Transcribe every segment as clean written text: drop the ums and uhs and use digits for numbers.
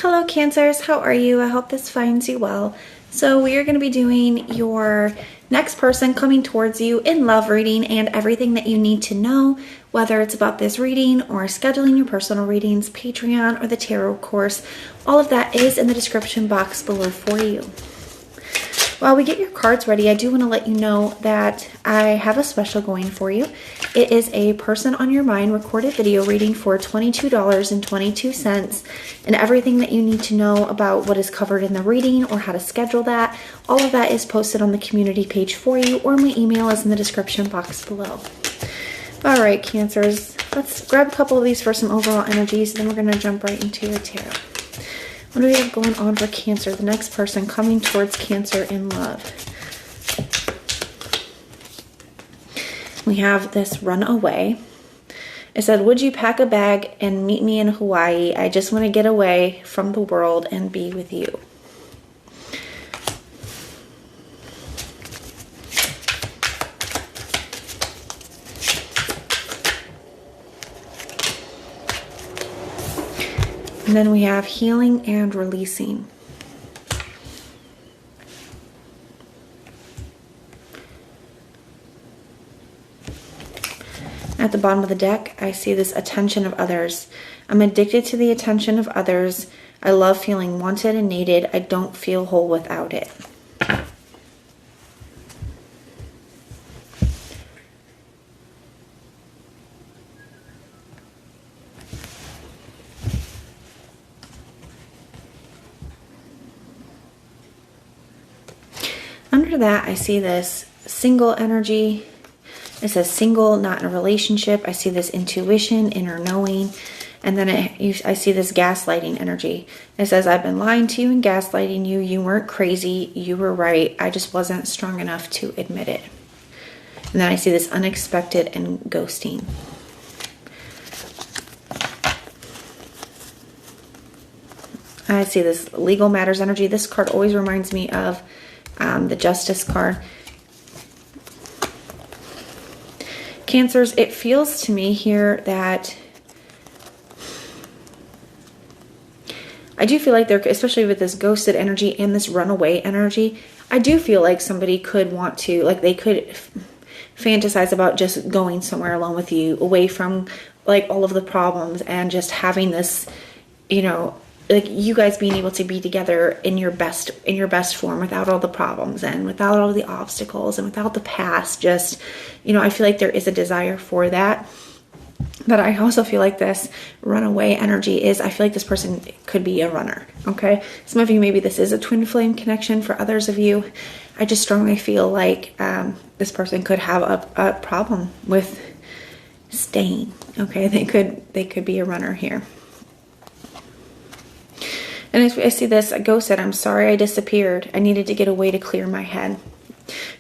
Hello Cancers, how are you? I hope this finds you well. So we are going to be doing your next person coming towards you in love reading and everything that you need to know, whether it's about this reading or scheduling your personal readings, Patreon, or the tarot course. All of that is in the description box below for you. While we get your cards ready, I do want to let you know that I have a special going for you. It is a person on your mind recorded video reading for $22.22, and everything that you need to know about what is covered in the reading or how to schedule that, all of that is posted on the community page for you, or my email is in the description box below. All right, Cancers, let's grab a couple of these for some overall energies, then we're going to jump right into your tarot. What do we have going on for Cancer? The next person coming towards Cancer in love. We have this runaway. It said, would you pack a bag and meet me in Hawaii? I just want to get away from the world and be with you. And then we have healing and releasing. At the bottom of the deck, I see this attention of others. I'm addicted to the attention of others. I love feeling wanted and needed. I don't feel whole without it. Under that, I see this single energy. It says single, not in a relationship. I see this intuition, inner knowing. And then I see this gaslighting energy. It says, I've been lying to you and gaslighting you. You weren't crazy. You were right. I just wasn't strong enough to admit it. And then I see this unexpected and ghosting. I see this legal matters energy. This card always reminds me of the Justice card. Cancers, it feels to me here that I do feel like there, especially with this ghosted energy and this runaway energy, I do feel like somebody could want to, like they could fantasize about just going somewhere alone with you, away from like all of the problems, and just having this, you know, like you guys being able to be together in your best form, without all the problems and without all the obstacles and without the past. Just, you know, I feel like there is a desire for that. But I also feel like this runaway energy is, I feel like this person could be a runner. Okay. Some of you, maybe this is a twin flame connection. For others of you, I just strongly feel like this person could have a problem with staying. Okay. They could be a runner here. And I see this, a ghost said, I'm sorry I disappeared. I needed to get away to clear my head.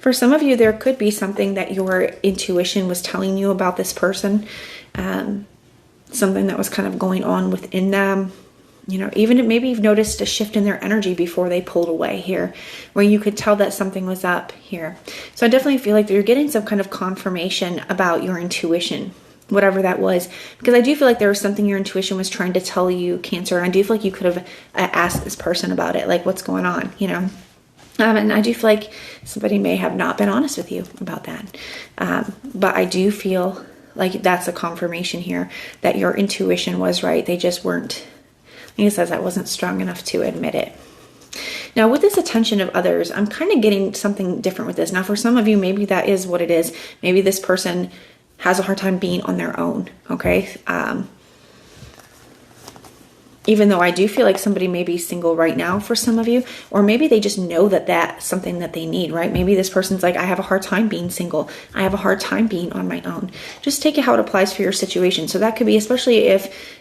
For some of you, there could be something that your intuition was telling you about this person. Something that was kind of going on within them. You know, even maybe you've noticed a shift in their energy before they pulled away here, where you could tell that something was up here. So I definitely feel like you're getting some kind of confirmation about your intuition, whatever that was, because I do feel like there was something your intuition was trying to tell you, Cancer. And I do feel like you could have asked this person about it, like what's going on, you know. And I do feel like somebody may have not been honest with you about that. But I do feel like that's a confirmation here that your intuition was right. They just weren't, I think it says, I wasn't strong enough to admit it. Now, with this attention of others, I'm kind of getting something different with this. Now, for some of you, maybe that is what it is. Maybe this person has a hard time being on their own, okay? Even though I do feel like somebody may be single right now for some of you, or maybe they just know that that's something that they need, right? Maybe this person's like, I have a hard time being single. I have a hard time being on my own. Just take it how it applies for your situation. So that could be, especially if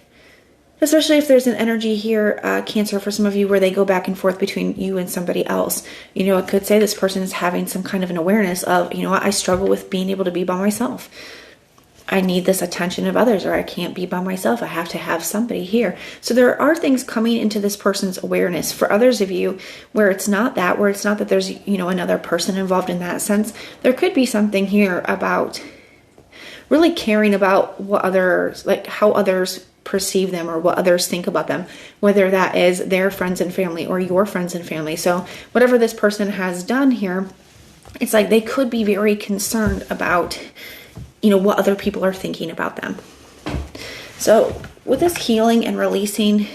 there's an energy here, Cancer, for some of you, where they go back and forth between you and somebody else. You know, it could say this person is having some kind of an awareness of, you know what, I struggle with being able to be by myself. I need this attention of others, or I can't be by myself. I have to have somebody here. So there are things coming into this person's awareness. For others of you, where it's not that there's, you know, another person involved in that sense, there could be something here about really caring about what others, like how others perceive them or what others think about them, whether that is their friends and family or your friends and family. So whatever this person has done here, it's like they could be very concerned about, what other people are thinking about them. So with this healing and releasing,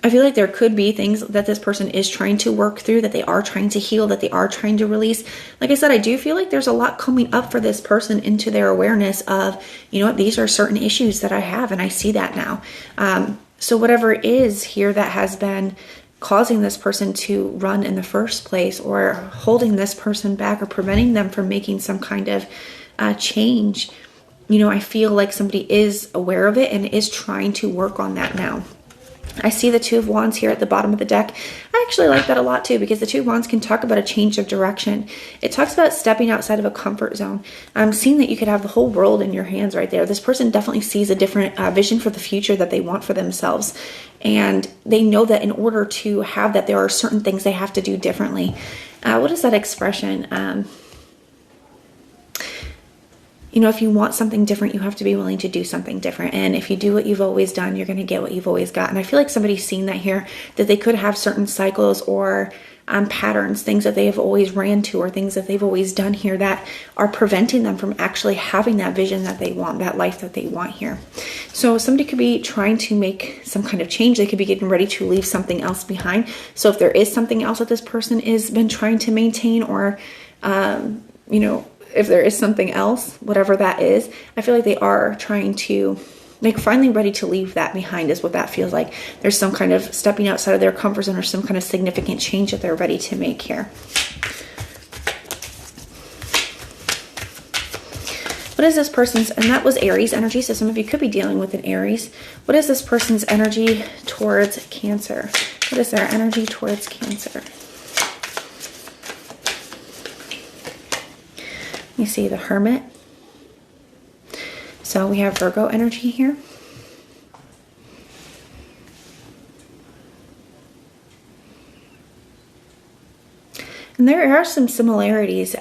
I feel like there could be things that this person is trying to work through, that they are trying to heal, that they are trying to release. Like I said, I do feel like there's a lot coming up for this person into their awareness of, these are certain issues that I have, and I see that now. So whatever it is here that has been causing this person to run in the first place, or holding this person back, or preventing them from making some kind of change, I feel like somebody is aware of it and is trying to work on that now. I see the Two of Wands here at the bottom of the deck. I actually like that a lot too, because the Two of Wands can talk about a change of direction. It talks about stepping outside of a comfort zone. I'm seeing that you could have the whole world in your hands right there. This person definitely sees a different vision for the future that they want for themselves. And they know that in order to have that, there are certain things they have to do differently. What is that expression? If you want something different, you have to be willing to do something different. And if you do what you've always done, you're going to get what you've always got. And I feel like somebody's seen that here, that they could have certain cycles or patterns, things that they have always ran to, or things that they've always done here that are preventing them from actually having that vision that they want, that life that they want here. So somebody could be trying to make some kind of change. They could be getting ready to leave something else behind. So if there is something else that this person has been trying to maintain, or, if there is something else, whatever that is, I feel like they are trying to, finally ready to leave that behind is what that feels like. There's some kind of stepping outside of their comfort zone, or some kind of significant change that they're ready to make here. What is this person's, and that was Aries energy, so some of you could be dealing with an Aries. What is this person's energy towards Cancer? What is their energy towards Cancer? You see the Hermit. So we have Virgo energy here. And there are some similarities.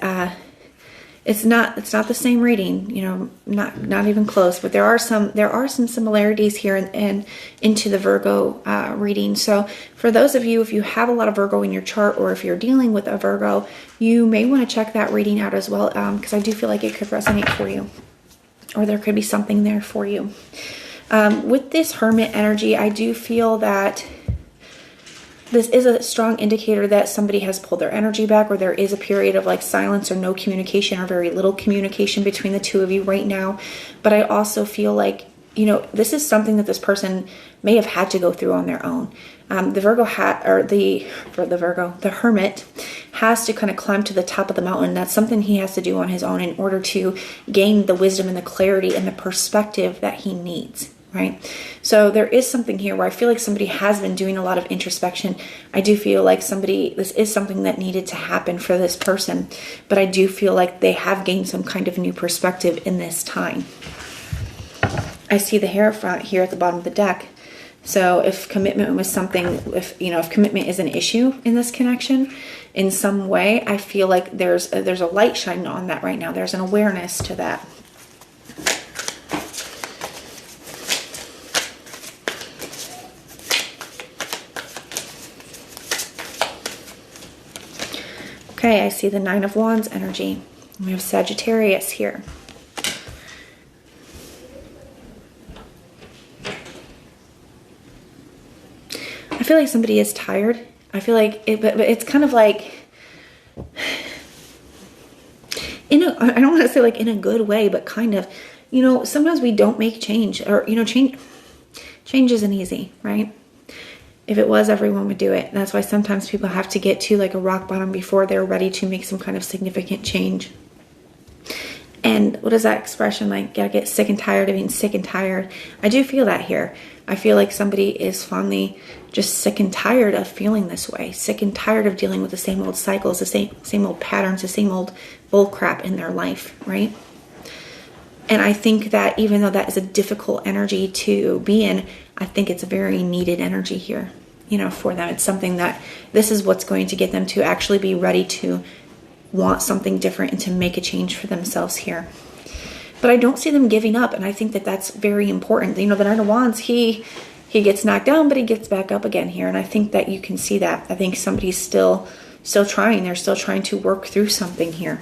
It's not the same reading, not even close, but there are some similarities here and into the Virgo reading. So for those of you, if you have a lot of Virgo in your chart, or if you're dealing with a Virgo, you may want to check that reading out as well, because I do feel like it could resonate for you, or there could be something there for you. With this Hermit energy, I do feel that this is a strong indicator that somebody has pulled their energy back, or there is a period of silence or no communication, or very little communication between the two of you right now. But I also feel like, this is something that this person may have had to go through on their own. The Hermit has to kind of climb to the top of the mountain. That's something he has to do on his own in order to gain the wisdom and the clarity and the perspective that he needs. Right? So there is something here where I feel like somebody has been doing a lot of introspection. I do feel like this is something that needed to happen for this person, but I do feel like they have gained some kind of new perspective in this time. I see the Hierophant here at the bottom of the deck. So if commitment was something, if commitment is an issue in this connection in some way, I feel like there's a light shining on that right now. There's an awareness to that. Okay, I see the Nine of Wands energy. We have Sagittarius here. I feel like somebody is tired. I feel like but it's kind of like, I don't want to say in a good way, but kind of, sometimes we don't make change, or, change isn't easy, right? If it was, everyone would do it. That's why sometimes people have to get to a rock bottom before they're ready to make some kind of significant change. And what is that expression gotta get sick and tired of being sick and tired. I do feel that here. I feel like somebody is finally just sick and tired of feeling this way. Sick and tired of dealing with the same old cycles, the same old patterns, the same old bull crap in their life, right? And I think that even though that is a difficult energy to be in, I think it's a very needed energy here, for them. It's something that this is what's going to get them to actually be ready to want something different and to make a change for themselves here. but I don't see them giving up. And I think that that's very important. You know, the Knight of Wands, he gets knocked down, but he gets back up again here. And I think that you can see that. I think somebody's still trying. They're still trying to work through something here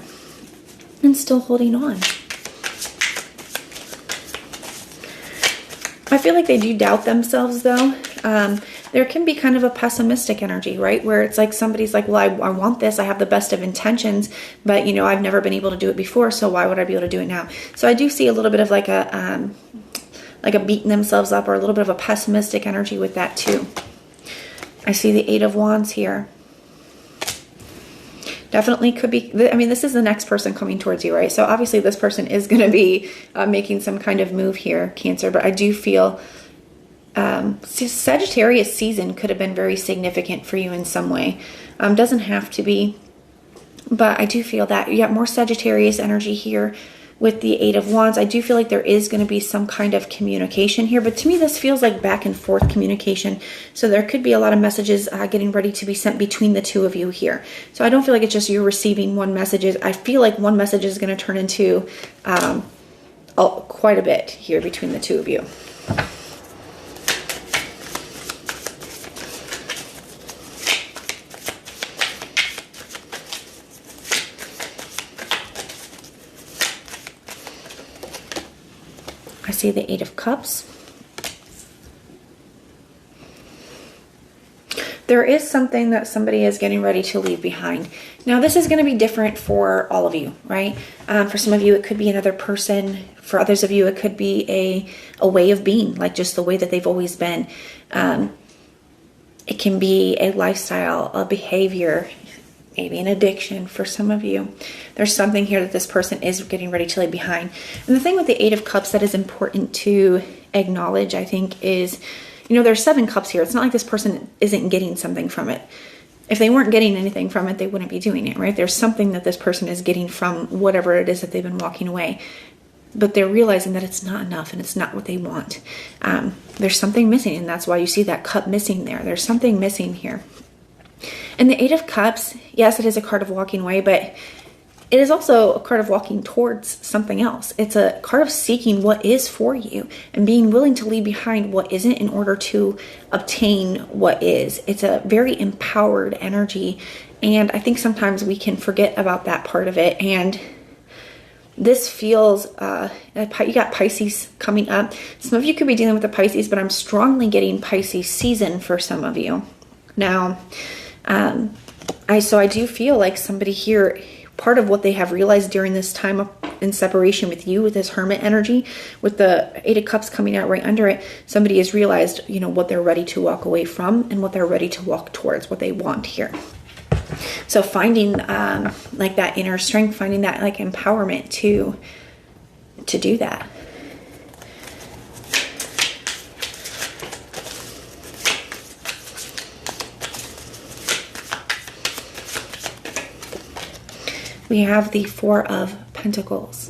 and still holding on. I feel like they do doubt themselves, though. There can be kind of a pessimistic energy, right? Where it's like somebody's like, well, I want this. I have the best of intentions, but, you know, I've never been able to do it before, so why would I be able to do it now? So I do see a little bit of like a beating themselves up, or a little bit of a pessimistic energy with that too. I see the Eight of Wands here. Definitely could be, I mean, this is the next person coming towards you, right? So obviously this person is going to be making some kind of move here, Cancer, but I do feel Sagittarius season could have been very significant for you in some way. Doesn't have to be, but I do feel that you got more Sagittarius energy here with the Eight of Wands. I do feel like there is going to be some kind of communication here, but to me this feels like back and forth communication. So there could be a lot of messages getting ready to be sent between the two of you here. So I don't feel like it's just you receiving one message. I feel like one message is going to turn into quite a bit here between the two of you. I see the Eight of Cups. There is something that somebody is getting ready to leave behind. Now, this is going to be different for all of you, right? For some of you, it could be another person. For others of you, it could be a way of being, like just the way that they've always been. It can be a lifestyle, a behavior, maybe an addiction for some of you. There's something here that this person is getting ready to leave behind. And the thing with the Eight of Cups that is important to acknowledge, I think, is, you know, there's 7 cups here. It's not like this person isn't getting something from it. If they weren't getting anything from it, they wouldn't be doing it, right? There's something that this person is getting from whatever it is that they've been walking away. But they're realizing that it's not enough and it's not what they want. There's something missing, and that's why you see that cup missing there. There's something missing here. And the Eight of Cups, yes, it is a card of walking away, but it is also a card of walking towards something else. It's a card of seeking what is for you and being willing to leave behind what isn't in order to obtain what is. It's a very empowered energy, and I think sometimes we can forget about that part of it. And this feels, you got Pisces coming up. Some of you could be dealing with the Pisces, but I'm strongly getting Pisces season for some of you. Now, I do feel like somebody here, part of what they have realized during this time in separation with you, with this Hermit energy, with the Eight of Cups coming out right under it, somebody has realized, you know, what they're ready to walk away from and what they're ready to walk towards, what they want here. So finding like that inner strength, finding that like empowerment to do that. We have the Four of Pentacles.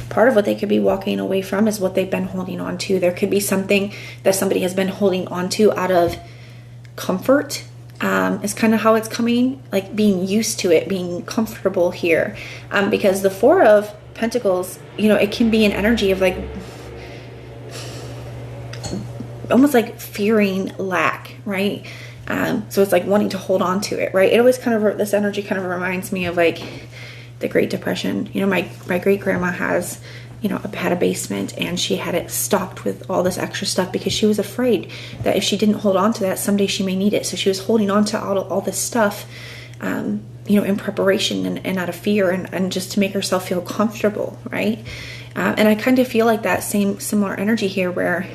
Part of what they could be walking away from is what they've been holding on to. There could be something that somebody has been holding on to out of comfort. Is kind of how it's coming, like being used to it, being comfortable here. Because the Four of Pentacles, you know, it can be an energy of like, almost like fearing lack, right? So it's like wanting to hold on to it, right? It always kind of, this energy kind of reminds me of like the Great Depression. You know, my great grandma has, you know, had a basement, and she had it stocked with all this extra stuff because she was afraid that if she didn't hold on to that, someday she may need it. So she was holding on to all this stuff, you know, in preparation and out of fear and just to make herself feel comfortable, right? And I kind of feel like that similar energy here, where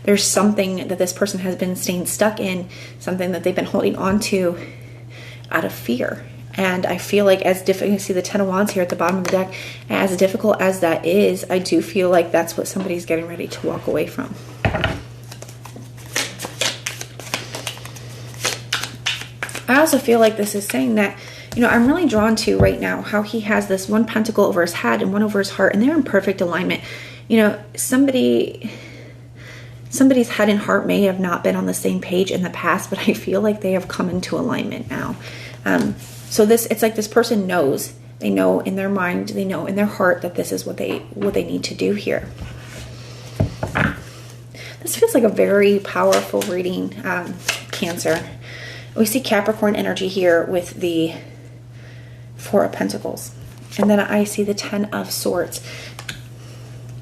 there's something that this person has been staying stuck in, something that they've been holding on to out of fear. And I feel like as difficult, you see the Ten of Wands here at the bottom of the deck, as difficult as that is, I do feel like that's what somebody's getting ready to walk away from. I also feel like this is saying that, you know, I'm really drawn to right now how he has this one pentacle over his head and one over his heart, and they're in perfect alignment. You know, somebody somebody's head and heart may have not been on the same page in the past, but I feel like they have come into alignment now. So it's like this person knows. They know in their mind, they know in their heart that this is what they need to do here. This feels like a very powerful reading, Cancer. We see Capricorn energy here with the Four of Pentacles. And then I see the Ten of Swords.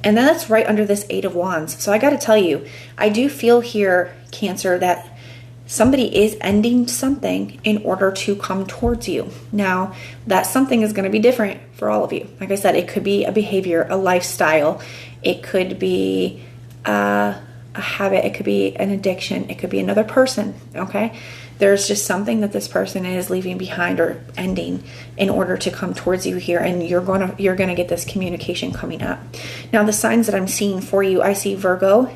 And then that's right under this Eight of Wands. So I got to tell you, I do feel here, Cancer, that somebody is ending something in order to come towards you. Now, that something is going to be different for all of you. Like I said, it could be a behavior, a lifestyle. It could be a habit. It could be an addiction. It could be another person, okay? There's just something that this person is leaving behind or ending in order to come towards you here, and you're gonna get this communication coming up. Now, the signs that I'm seeing for you, I see Virgo,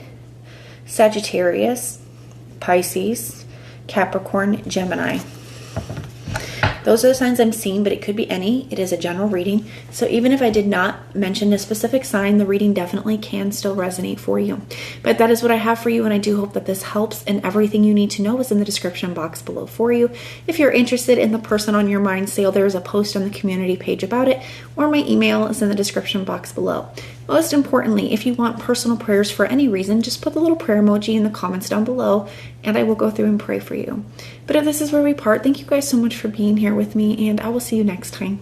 Sagittarius, Pisces, Capricorn, Gemini. Those are the signs I'm seeing, but it could be any. It is a general reading. So even if I did not mention a specific sign, the reading definitely can still resonate for you. But that is what I have for you, and I do hope that this helps, and everything you need to know is in the description box below for you. If you're interested in the Person on Your Mind sale, there is a post on the community page about it, or my email is in the description box below. Most importantly, if you want personal prayers for any reason, just put the little prayer emoji in the comments down below, and I will go through and pray for you. But if this is where we part, thank you guys so much for being here with me, and I will see you next time.